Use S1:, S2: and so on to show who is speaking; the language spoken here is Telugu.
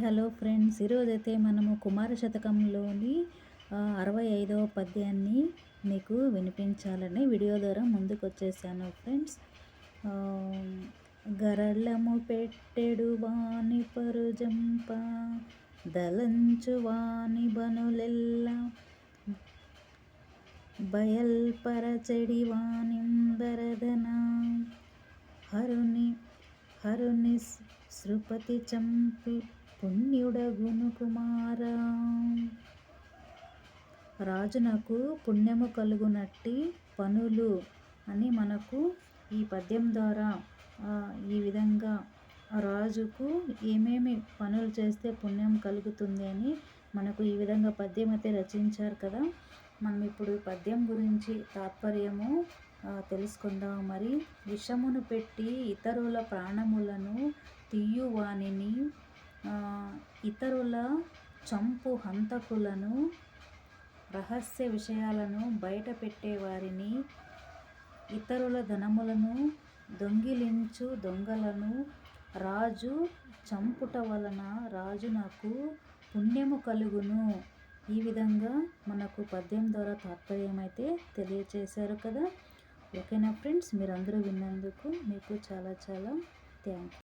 S1: హలో ఫ్రెండ్స్, ఈరోజైతే మనము కుమార శతకంలోని 65వ పద్యాన్ని మీకు వినిపించాలని వీడియో ద్వారా ముందుకు వచ్చేసాను ఫ్రెండ్స్. గరళము పెట్టెడు వాని పరుజంప దలంచు వాని బనులెల్ల బయల్పరచెడి వానింబరదన హరుని సృపతి చంపి పుణ్యుడగును కుమార. రాజునకు పుణ్యము కలుగునట్టి పనులు అని మనకు ఈ పద్యం ద్వారా ఈ విధంగా రాజుకు ఏమేమి పనులు చేస్తే పుణ్యం కలుగుతుంది అని మనకు ఈ విధంగా పద్యం అయితే రచించారు కదా. మనం ఇప్పుడు పద్యం గురించి తాత్పర్యము తెలుసుకుందాం. మరి విషమును పెట్టి ఇతరుల ప్రాణములను తీయువానిని, ఇతరుల చంపు హంతకులను, రహస్య విషయాలను బయట పెట్టేవారిని, ఇతరుల ధనములను దొంగిలించు దొంగలను రాజు చంపుట వలన రాజునకు పుణ్యము కలుగును. ఈ విధంగా మనకు పద్యం ద్వారా తాత్పర్యం అయితే తెలియచేశారు కదా. ఓకేనా ఫ్రెండ్స్, మీరందరూ విన్నందుకు మీకు చాలా చాలా థ్యాంక్ యూ.